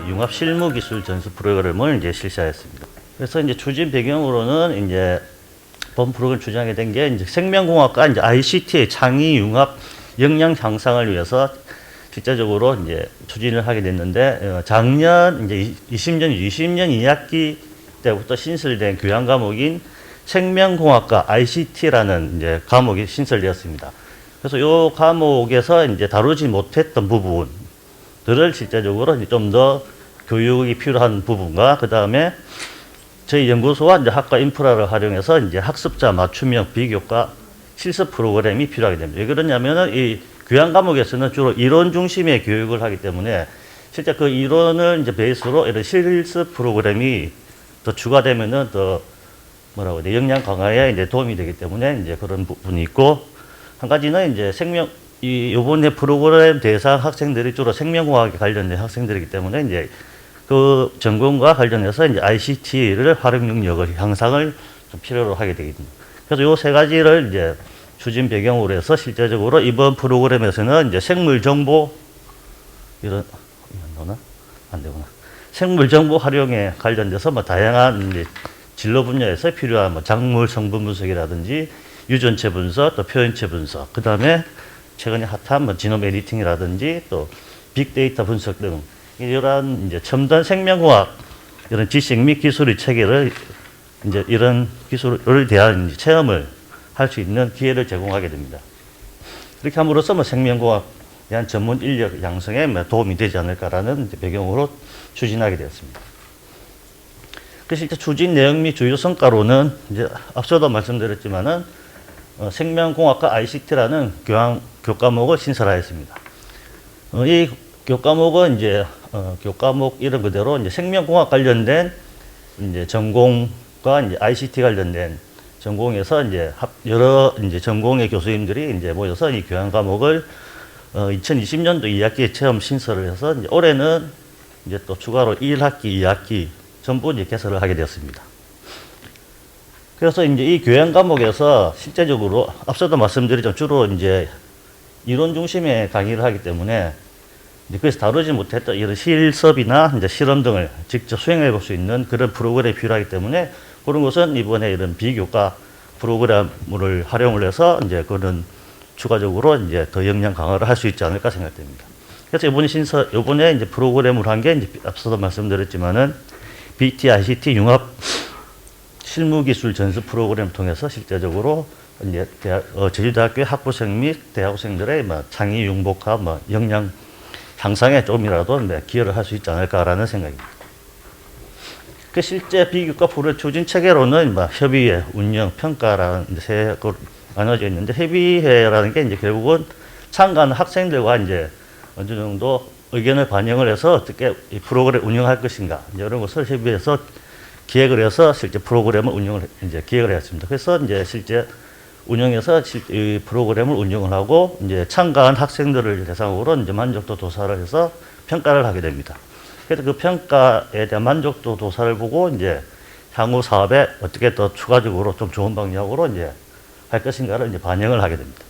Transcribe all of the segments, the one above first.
융합 실무 기술 전수 프로그램을 이제 실시하였습니다. 그래서 이제 추진 배경으로는 이제 본 프로그램 추진하게 된 게 이제 생명공학과 이제 ICT의 창의 융합 역량 향상을 위해서 실제적으로 이제 추진을 하게 됐는데, 작년 이제 20년 2학기 때부터 신설된 교양 과목인 생명공학과 ICT라는 이제 과목이 신설되었습니다. 그래서 이 과목에서 이제 다루지 못했던 부분들을 실제적으로 좀 더 교육이 필요한 부분과, 그 다음에 저희 연구소와 이제 학과 인프라를 활용해서 이제 학습자 맞춤형 비교과 실습 프로그램이 필요하게 됩니다. 왜 그러냐면은 이 교양 과목에서는 주로 이론 중심의 교육을 하기 때문에 실제 그 이론을 이제 베이스로 이런 실습 프로그램이 더 추가되면은 더 뭐라고 해야 돼, 역량 강화에 이제 도움이 되기 때문에 이제 그런 부분이 있고, 한 가지는 이제 요번에 프로그램 대상 학생들이 주로 생명공학에 관련된 학생들이기 때문에 이제 그 전공과 관련해서 이제 ICT를 활용 능력을 향상을 좀 필요로 하게 되거든요. 그래서 요 세 가지를 이제 추진 배경으로 해서 실제적으로 이번 프로그램에서는 이제 생물 정보 안 되구나. 생물 정보 활용에 관련돼서 뭐 다양한 이제 진로 분야에서 필요한 뭐 작물 성분 분석이라든지 유전체 분석, 또 표현체 분석, 그 다음에 최근에 핫한 뭐 지놈 에디팅이라든지 또 빅데이터 분석 등 이러한 이제 첨단 생명공학 이런 지식 및 기술의 체계를 이제 이런 기술을 대한 체험을 할 수 있는 기회를 제공하게 됩니다. 이렇게 함으로써 뭐 생명공학에 대한 전문 인력 양성에 도움이 되지 않을까라는 배경으로 추진하게 되었습니다. 그래서 이제 추진 내용 및 주요 성과로는 이제 앞서도 말씀드렸지만은 생명공학과 ICT라는 교과목을 신설하였습니다. 이 교과목은 이제 교과목 이름 그대로 이제 생명공학 관련된 이제 전공과 이제 ICT 관련된 전공에서 이제 여러 이제 전공의 교수님들이 이제 모여서 이 교양 과목을 2020년도 2학기에 체험 신설을 해서 이제 올해는 이제 또 추가로 1학기, 2학기 전부 이제 개설을 하게 되었습니다. 그래서 이제 이 교양 과목에서 실제적으로 앞서도 말씀드렸지만 주로 이제 이론 중심의 강의를 하기 때문에 이제 그래서 다루지 못했던 이런 실습이나 이제 실험 등을 직접 수행해 볼 수 있는 그런 프로그램이 필요하기 때문에 그런 것은 이번에 이런 비교과 프로그램을 활용을 해서 이제 그런 추가적으로 이제 더 역량 강화를 할 수 있지 않을까 생각됩니다. 그래서 이번에 이제 프로그램을 한 게 이제 앞서도 말씀드렸지만은 BT-ICT 융합 실무기술 전수 프로그램을 통해서 실제적으로 이제 제주대학교 학부생 및 대학생들의 뭐 창의 융복과 뭐 역량 향상에 조금이라도 기여를 할 수 있지 않을까라는 생각입니다. 그 실제 비교과 프로그램 추진 체계로는 뭐 협의회, 운영, 평가라는 세 개로 나눠져 있는데, 협의회라는 게 이제 결국은 참가하는 학생들과 이제 어느 정도 의견을 반영을 해서 어떻게 이 프로그램을 운영할 것인가 이런 것을 협의해서 기획을 해서 실제 프로그램을 운영을 이제 기획을 했습니다. 그래서 이제 실제 운영해서 이 프로그램을 운영을 하고 이제 참가한 학생들을 대상으로 이제 만족도 조사를 해서 평가를 하게 됩니다. 그래서 그 평가에 대한 만족도 조사를 보고 이제 향후 사업에 어떻게 더 추가적으로 좀 좋은 방향으로 이제 할 것인가를 이제 반영을 하게 됩니다.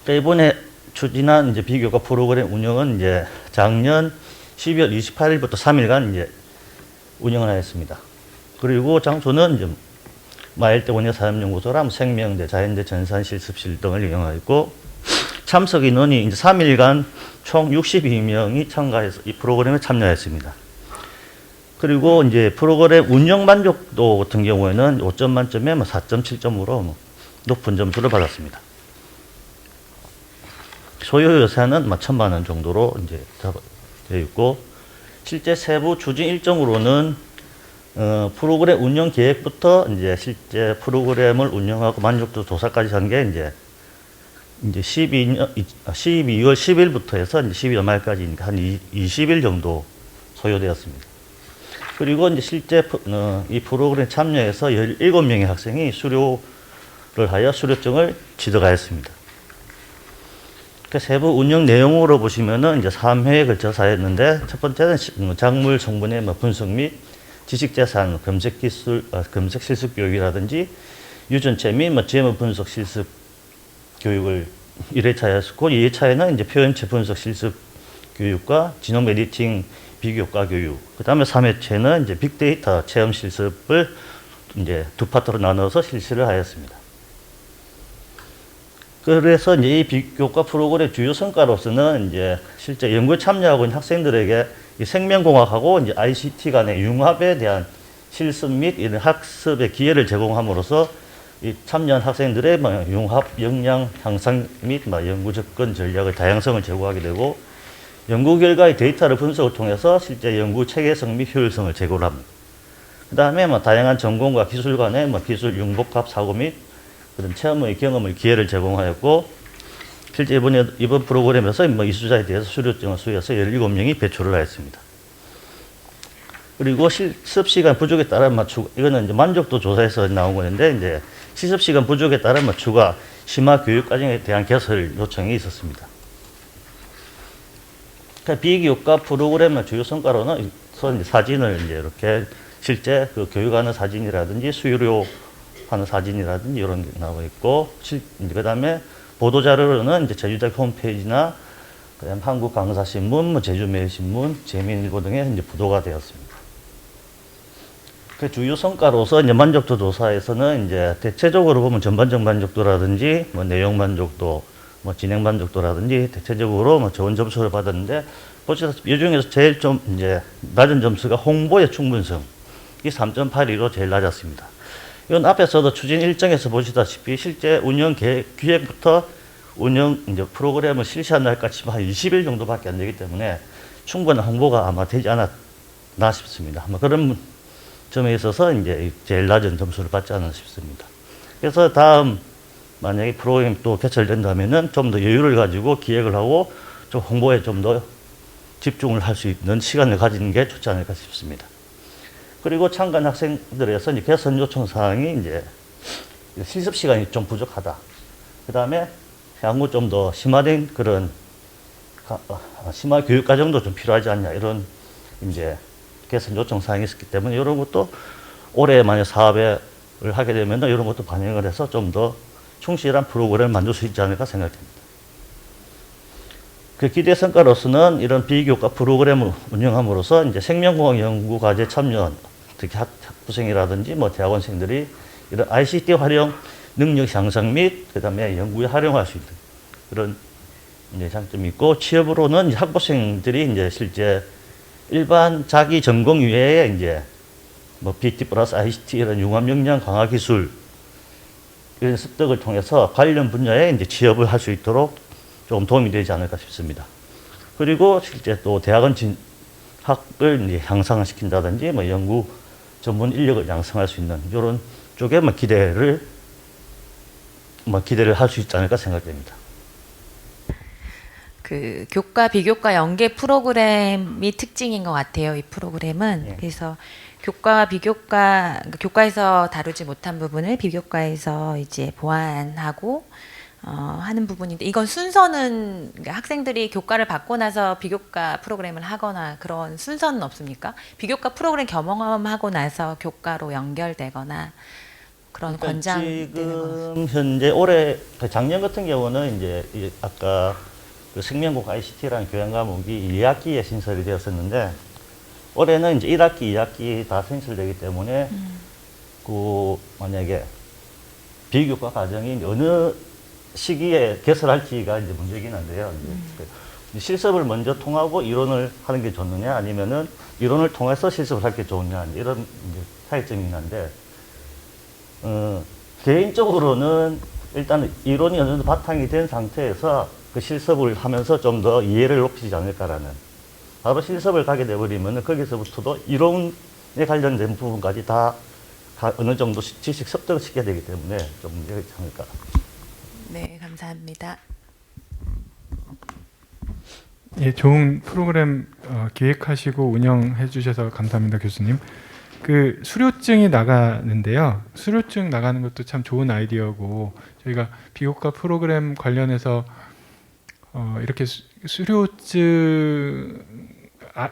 이번에 추진한 이제 비교과 프로그램 운영은 이제 작년 12월 28일부터 3일간 이제 운영을 하였습니다. 그리고 장소는 이제 마일대 원예사업연구소랑 생명대, 자연대, 전산실습실 등을 이용하였고, 참석 인원이 이제 3일간 총 62명이 참가해서 이 프로그램에 참여했습니다. 그리고 이제 프로그램 운영 만족도 같은 경우에는 5점 만점에 4.7점으로 높은 점수를 받았습니다. 소요 예산은 1,000만 원 정도로 이제 되어 있고, 실제 세부 추진 일정으로는 프로그램 운영 계획부터 이제 실제 프로그램을 운영하고 만족도 조사까지 한 게 이제 12월 10일부터 해서 이제 12월 말까지니까 한 20일 정도 소요되었습니다. 그리고 이제 실제 이 프로그램 참여해서 17명의 학생이 수료를 하여 수료증을 취득하였습니다. 그 세부 운영 내용으로 보시면은 이제 3회에 걸쳐서 하였는데, 첫 번째는 작물 성분의 분석 및 지식재산 검색 기술, 검색 실습 교육이라든지 유전체 및 GM 분석 실습 교육을 1회차였고, 2회차에는 이제 표현체 분석 실습 교육과 지능 에디팅 비교과 교육. 그다음에 3회체는 이제 빅데이터 체험 실습을 이제 두 파트로 나눠서 실시를 하였습니다. 그래서 이제 이 비교과 프로그램의 주요 성과로서는 이제 실제 연구에 참여하고 있는 학생들에게 이 생명공학하고 이제 ICT 간의 융합에 대한 실습 및 이런 학습의 기회를 제공함으로써 이 참여한 학생들의 융합 역량 향상 및 연구 접근 전략의 다양성을 제고하게 되고 연구 결과의 데이터를 분석을 통해서 실제 연구 체계성 및 효율성을 제고를 합니다. 그 다음에 다양한 전공과 기술 간의 기술 융복합 사고 및 그런 체험의 경험의 기회를 제공하였고 실제 이번 프로그램에서 이수자에 대해서 수료증을 수여해서 17명이 배출을 하였습니다. 그리고 실습 시간 부족에 따라 이거는 이제 만족도 조사에서 나온 건데 이제 실습 시간 부족에 따라 추가 심화 교육 과정에 대한 개설 요청이 있었습니다. 그러니까 비교과 프로그램의 주요 성과로는 사진을 이제 이렇게 실제 그 교육하는 사진이라든지 수료하는 사진이라든지 이런 게 나와 있고, 그 다음에 보도자료로는 이제 제주대학 홈페이지나 그다음 한국강사신문, 제주매일신문, 재미일보 등에 이제 보도가 되었습니다. 그 주요 성과로서 이제 만족도 조사에서는 이제 대체적으로 보면 전반적 만족도라든지 내용 만족도, 진행 만족도라든지 대체적으로 좋은 점수를 받았는데 보시다시피 이 중에서 제일 좀 이제 낮은 점수가 홍보의 충분성, 이 3.82로 제일 낮았습니다. 이건 앞에서도 추진 일정에서 보시다시피 실제 운영 기획부터 운영 이제 프로그램을 실시한 날까지 한 20일 정도밖에 안 되기 때문에 충분한 홍보가 아마 되지 않았나 싶습니다. 아마 그런 점에 있어서 이제 제일 낮은 점수를 받지 않았나 싶습니다. 그래서 다음 만약에 프로그램이 또 개설된다면은 좀 더 여유를 가지고 기획을 하고 좀 홍보에 좀 더 집중을 할 수 있는 시간을 가지는 게 좋지 않을까 싶습니다. 그리고 참가한 학생들에서 이제 개선 요청 사항이 이제 실습 시간이 좀 부족하다. 그 다음에 향후 좀 더 심화된 그런 심화 교육 과정도 좀 필요하지 않냐, 이런 이제 개선 요청 사항이 있었기 때문에 이런 것도 올해 만약 사업을 하게 되면 이런 것도 반영을 해서 좀 더 충실한 프로그램을 만들 수 있지 않을까 생각됩니다. 그 기대 성과로서는 이런 비교과 프로그램을 운영함으로써 이제 생명공학 연구 과제 참여한 특히 학부생이라든지 대학원생들이 이런 ICT 활용 능력 향상 및 그다음에 연구에 활용할 수 있는 그런 이제 장점이 있고, 취업으로는 학부생들이 이제 실제 일반 자기 전공 이외에 이제 BT 플러스 ICT 이런 융합 역량 강화 기술 이런 습득을 통해서 관련 분야에 이제 취업을 할 수 있도록 조금 도움이 되지 않을까 싶습니다. 그리고 실제 또 대학원 진학을 이제 향상시킨다든지 연구 전문 인력을 양성할 수 있는 이런 쪽에 기대를 할 수 있지 않을까 생각됩니다. 그 교과 비교과 연계 프로그램이 특징인 것 같아요. 이 프로그램은. 예. 그래서 교과 비교과, 교과에서 다루지 못한 부분을 비교과에서 이제 보완하고 하는 부분인데, 이건 순서는 학생들이 교과를 받고 나서 비교과 프로그램을 하거나 그런 순서는 없습니까? 비교과 프로그램 경험하고 나서 교과로 연결되거나 그런 권장되는 지금 현재 올해 작년 같은 경우는 이제 아까 그 생명공 ICT라는 교양 과목이 2학기에 신설이 되었었는데 올해는 이제 1학기, 2학기 다 신설되기 때문에 그 만약에 비교과 과정이 어느 시기에 개설할지가 이제 문제긴 한데요. 이제 실습을 먼저 통하고 이론을 하는 게 좋느냐, 아니면은 이론을 통해서 실습을 할 게 좋느냐, 이런 이제 차이점이 한데, 개인적으로는 일단 이론이 어느 정도 바탕이 된 상태에서 그 실습을 하면서 좀 더 이해를 높이지 않을까라는, 바로 실습을 가게 되버리면 거기서부터도 이론에 관련된 부분까지 다 어느 정도 지식 습득을 시켜야 되기 때문에 좀 문제가 있지 않을까. 네, 감사합니다. 예, 좋은 프로그램 기획하시고 운영해 주셔서 감사합니다, 교수님. 그 수료증이 나가는데요. 수료증 나가는 것도 참 좋은 아이디어고, 저희가 비교과 프로그램 관련해서 이렇게 수료증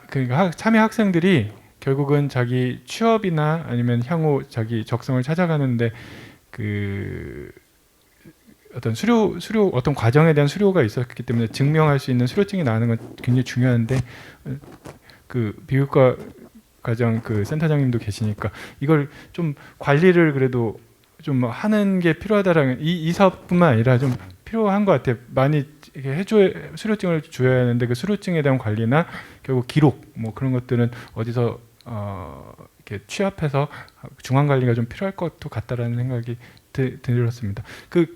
그러니까 참여 학생들이 결국은 자기 취업이나 아니면 향후 자기 적성을 찾아가는데 그 어떤 수료 어떤 과정에 대한 수료가 있었기 때문에 증명할 수 있는 수료증이 나는 건 굉장히 중요한데 그 비교과 과정 그 센터장님도 계시니까 이걸 좀 관리를 그래도 좀 하는 게 필요하다라는 이 사업뿐만 아니라 좀 필요한 것 같아요. 많이 이렇게 해줘야 수료증을 줘야 하는데 그 수료증에 대한 관리나 결국 기록 뭐 그런 것들은 어디서 이렇게 취합해서 중앙 관리가 좀 필요할 것도 같다라는 생각이 들었습니다. 그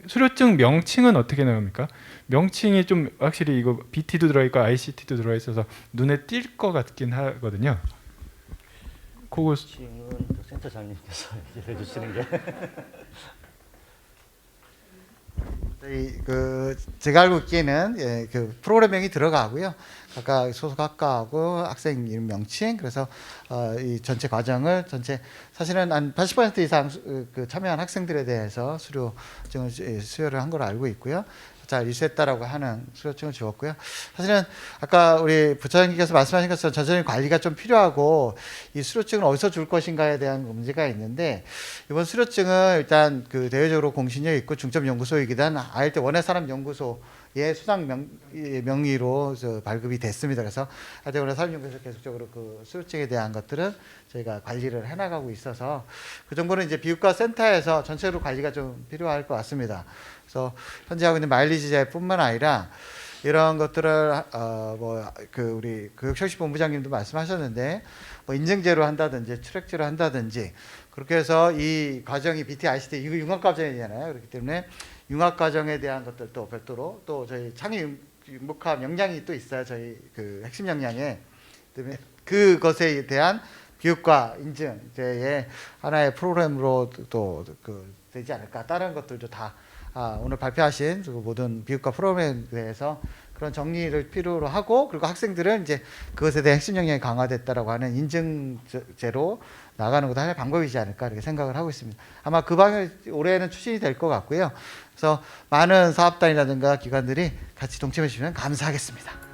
수료증 명칭은 어떻게 나옵니까? 명칭이 좀 확실히 이거 BT도 들어있고 ICT도 들어있어서 눈에 띌 것 같긴 하거든요. 그거 지금은 또 센터장님께서 얘기해 주시는 게 저희 제가 알고 있기에는 그 프로그램명이 들어가고요. 각각 소속 학과하고 학생 이름 명칭 그래서 이 전체 과정을 전체 사실은 한 80% 이상 그 참여한 학생들에 대해서 수료증을 수여를 한 걸로 알고 있고요. 잘 이수했다라고 하는 수료증을 주었고요. 사실은 아까 우리 부처장님께서 말씀하신 것처럼 전체적인 관리가 좀 필요하고 이 수료증을 어디서 줄 것인가에 대한 문제가 있는데 이번 수료증은 일단 그 대외적으로 공신력 있고 중점연구소이기도 한 아일대 원예산업연구소의 수상 명의로 발급이 됐습니다. 그래서 아일대 원예산업연구소에서 계속적으로 그 수료증에 대한 것들은 저희가 관리를 해나가고 있어서 그 정보는 이제 비교과 센터에서 전체로 관리가 좀 필요할 것 같습니다. 그래서 현재 하고 있는 마일리지제뿐만 아니라 이런 것들을 우리 교육혁신본부장님도 말씀하셨는데 뭐 인증제로 한다든지 출액제로 한다든지 그렇게 해서 이 과정이 BT, ICT 이거 융합 과정이잖아요. 그렇기 때문에 융합 과정에 대한 것들도 별도로 또 저희 창의 융목합 역량이 또 있어요. 저희 그 핵심 역량에 때문에 그것에 대한 비교과 인증제의 하나의 프로그램으로 또 되지 않을까. 다른 것들도 다 오늘 발표하신 그 모든 비교과 프로그램에 대해서 그런 정리를 필요로 하고 그리고 학생들은 이제 그것에 대한 핵심 역량이 강화됐다라고 하는 인증제로 나가는 것도 하나의 방법이지 않을까 이렇게 생각을 하고 있습니다. 아마 그 방향 올해는 추진이 될 것 같고요. 그래서 많은 사업단이라든가 기관들이 같이 동참해 주시면 감사하겠습니다.